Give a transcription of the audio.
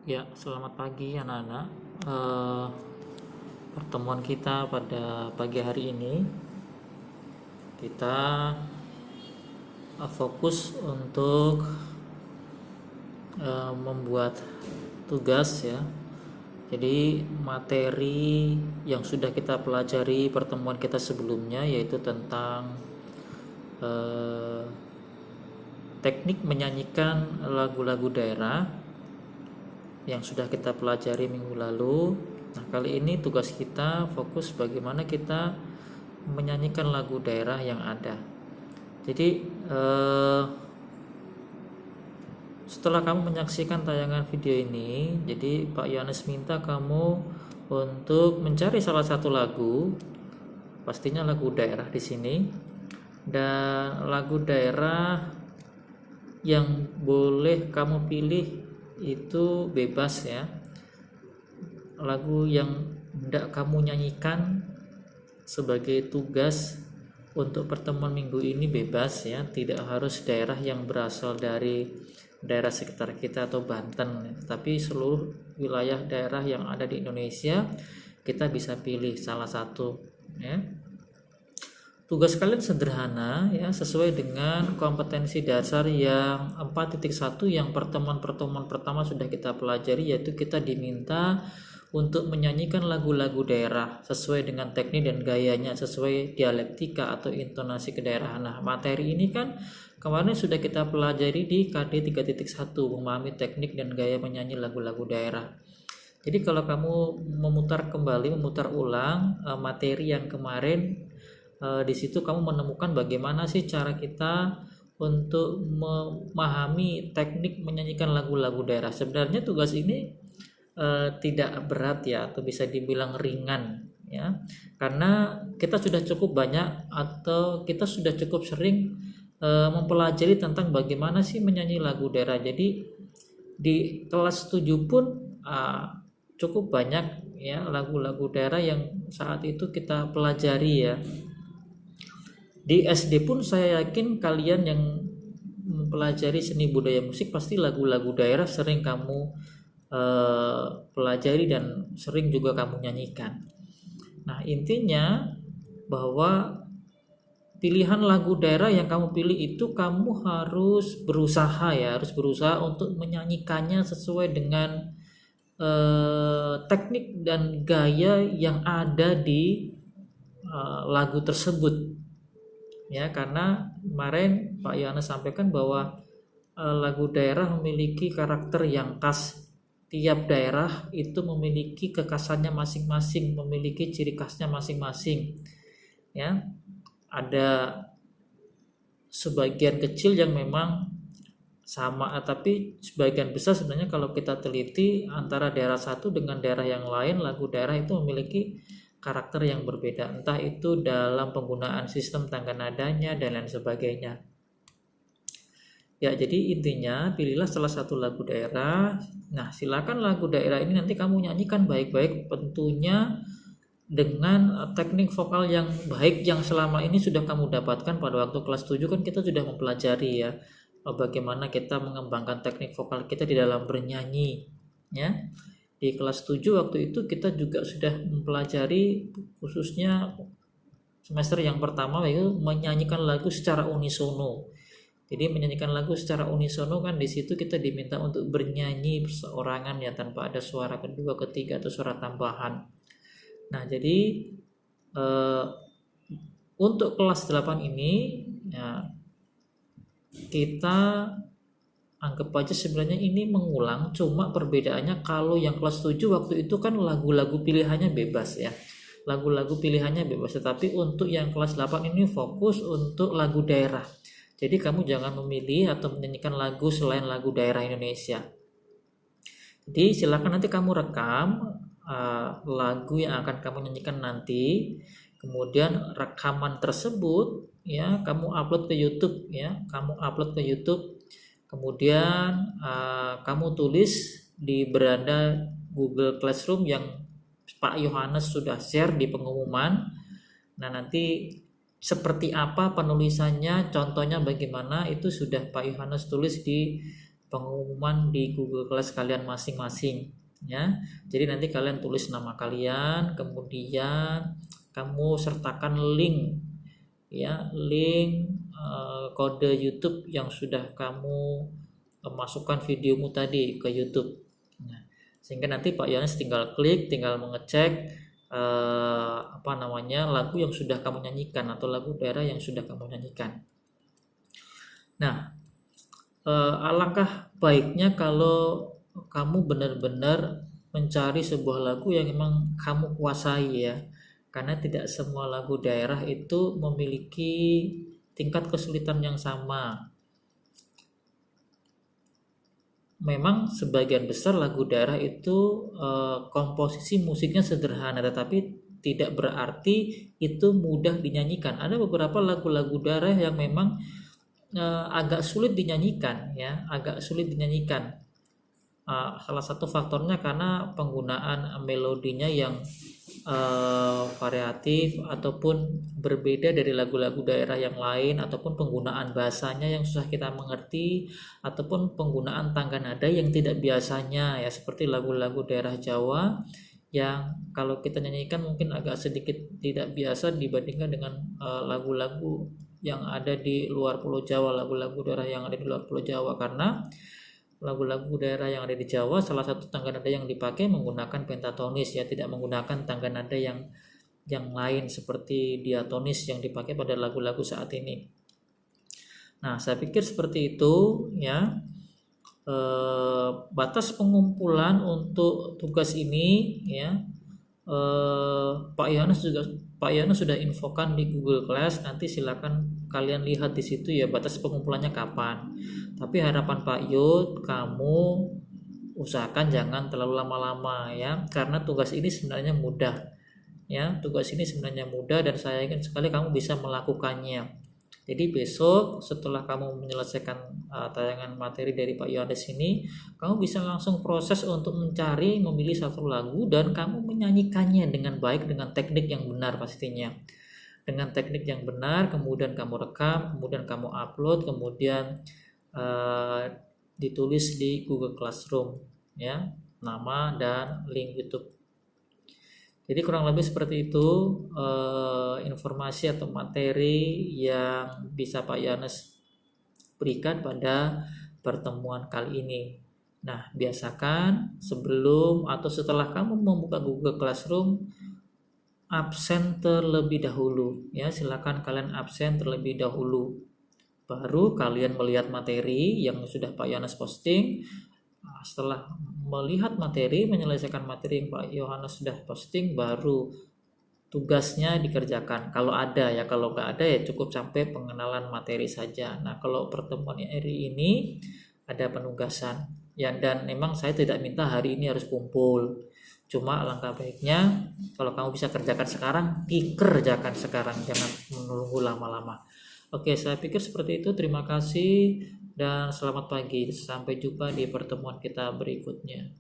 Ya, selamat pagi anak-anak. Eh, Pertemuan kita pada pagi hari ini, kita fokus untuk membuat tugas ya. Jadi materi yang sudah kita pelajari pertemuan kita sebelumnya yaitu tentang eh, teknik menyanyikan lagu-lagu daerah yang sudah kita pelajari minggu lalu. Nah, kali ini tugas kita fokus bagaimana kita menyanyikan lagu daerah yang ada. Jadi, setelah kamu menyaksikan tayangan video ini, jadi Pak Yohanes minta kamu untuk mencari salah satu lagu, pastinya lagu daerah di sini, dan lagu daerah yang boleh kamu pilih itu bebas ya. Lagu yang hendak kamu nyanyikan sebagai tugas untuk pertemuan minggu ini bebas ya, tidak harus daerah yang berasal dari daerah sekitar kita atau Banten, tapi seluruh wilayah daerah yang ada di Indonesia kita bisa pilih salah satu ya. Tugas kalian sederhana ya, sesuai dengan kompetensi dasar yang 4.1 yang pertemuan-pertemuan pertama sudah kita pelajari, yaitu kita diminta untuk menyanyikan lagu-lagu daerah sesuai dengan teknik dan gayanya, sesuai dialektika atau intonasi kedaerahan. Nah, materi ini kan kemarin sudah kita pelajari di KD 3.1, memahami teknik dan gaya menyanyi lagu-lagu daerah. Jadi kalau kamu memutar ulang materi yang kemarin, di situ kamu menemukan bagaimana sih cara kita untuk memahami teknik menyanyikan lagu-lagu daerah. Sebenarnya tugas ini tidak berat ya, atau bisa dibilang ringan ya, karena kita sudah cukup banyak atau kita sudah cukup sering mempelajari tentang bagaimana sih menyanyi lagu daerah. Jadi di kelas 7 pun cukup banyak ya lagu-lagu daerah yang saat itu kita pelajari ya. Di SD pun saya yakin kalian yang mempelajari seni budaya musik pasti lagu-lagu daerah sering kamu pelajari dan sering juga kamu nyanyikan. Nah, intinya bahwa pilihan lagu daerah yang kamu pilih itu kamu harus berusaha ya, harus berusaha untuk menyanyikannya sesuai dengan teknik dan gaya yang ada di lagu tersebut ya, karena kemarin Pak Yohanes sampaikan bahwa lagu daerah memiliki karakter yang khas. Tiap daerah itu memiliki kekhasannya masing-masing, memiliki ciri khasnya masing-masing ya. Ada sebagian kecil yang memang sama, tapi sebagian besar sebenarnya kalau kita teliti antara daerah satu dengan daerah yang lain, lagu daerah itu memiliki karakter yang berbeda, entah itu dalam penggunaan sistem tangga nadanya dan lain sebagainya. Ya, jadi intinya pilihlah salah satu lagu daerah. Nah, silakan lagu daerah ini nanti kamu nyanyikan baik-baik, tentunya dengan teknik vokal yang baik yang selama ini sudah kamu dapatkan pada waktu kelas 7 kan kita sudah mempelajari ya bagaimana kita mengembangkan teknik vokal kita di dalam bernyanyi ya. Di kelas 7 waktu itu kita juga sudah mempelajari khususnya semester yang pertama yaitu menyanyikan lagu secara unisono. Jadi menyanyikan lagu secara unisono kan di situ kita diminta untuk bernyanyi seorangan ya, tanpa ada suara kedua, ketiga atau suara tambahan. Nah, jadi untuk kelas 8 ini ya, kita anggap aja sebenarnya ini mengulang, cuma perbedaannya kalau yang kelas 7 waktu itu kan lagu-lagu pilihannya bebas ya. Lagu-lagu pilihannya bebas, tetapi untuk yang kelas 8 ini fokus untuk lagu daerah. Jadi kamu jangan memilih atau menyanyikan lagu selain lagu daerah Indonesia. Jadi silakan nanti kamu rekam lagu yang akan kamu nyanyikan nanti. Kemudian rekaman tersebut ya kamu upload ke YouTube ya, kamu upload ke YouTube. Kemudian kamu tulis di beranda Google Classroom yang Pak Yohanes sudah share di pengumuman. Nah, nanti seperti apa penulisannya, contohnya bagaimana, itu sudah Pak Yohanes tulis di pengumuman di Google Class kalian masing-masing ya. Jadi nanti kalian tulis nama kalian, kemudian kamu sertakan link ya, link kode YouTube yang sudah kamu masukkan videomu tadi ke YouTube. Nah, sehingga nanti Pak Yohanes tinggal klik, tinggal mengecek lagu yang sudah kamu nyanyikan atau lagu daerah yang sudah kamu nyanyikan. Nah, alangkah baiknya kalau kamu benar-benar mencari sebuah lagu yang memang kamu kuasai ya, karena tidak semua lagu daerah itu memiliki tingkat kesulitan yang sama. Memang sebagian besar lagu daerah itu komposisi musiknya sederhana, tetapi tidak berarti itu mudah dinyanyikan. Ada beberapa lagu-lagu daerah yang memang agak sulit dinyanyikan ya, agak sulit dinyanyikan. Salah satu faktornya karena penggunaan melodinya yang variatif ataupun berbeda dari lagu-lagu daerah yang lain, ataupun penggunaan bahasanya yang susah kita mengerti, ataupun penggunaan tangga nada yang tidak biasanya ya, seperti lagu-lagu daerah Jawa yang kalau kita nyanyikan mungkin agak sedikit tidak biasa dibandingkan dengan lagu-lagu yang ada di luar Pulau Jawa, lagu-lagu daerah yang ada di luar Pulau Jawa, karena lagu-lagu daerah yang ada di Jawa salah satu tangga nada yang dipakai menggunakan pentatonis ya, tidak menggunakan tangga nada yang lain seperti diatonis yang dipakai pada lagu-lagu saat ini. Nah, saya pikir seperti itu ya. Batas pengumpulan untuk tugas ini ya, Pak Yohanes sudah infokan di Google Class. Nanti silakan kalian lihat di situ ya batas pengumpulannya kapan. Tapi harapan Pak Yud, kamu usahakan jangan terlalu lama-lama ya, karena tugas ini sebenarnya mudah ya. Tugas ini sebenarnya mudah dan saya ingin sekali kamu bisa melakukannya. Jadi besok setelah kamu menyelesaikan tayangan materi dari Pak Yohanes ini, kamu bisa langsung proses untuk mencari, memilih satu lagu dan kamu menyanyikannya dengan baik, dengan teknik yang benar pastinya. Dengan teknik yang benar, kemudian kamu rekam, kemudian kamu upload, kemudian ditulis di Google Classroom ya, nama dan link YouTube. Jadi kurang lebih seperti itu informasi atau materi yang bisa Pak Yohanes berikan pada pertemuan kali ini. Nah, biasakan sebelum atau setelah kamu membuka Google Classroom, absen terlebih dahulu ya. Silakan kalian absen terlebih dahulu, baru kalian melihat materi yang sudah Pak Yohanes posting. Setelah melihat materi, menyelesaikan materi yang Pak Yohanes sudah posting, baru tugasnya dikerjakan kalau ada ya. Kalau nggak ada ya cukup sampai pengenalan materi saja. Nah, kalau pertemuan hari ini ada penugasan ya, dan memang saya tidak minta hari ini harus kumpul, cuma alangkah baiknya kalau kamu bisa kerjakan sekarang, dikerjakan sekarang, jangan menunggu lama-lama. Oke, saya pikir seperti itu. Terima kasih dan selamat pagi. Sampai jumpa di pertemuan kita berikutnya.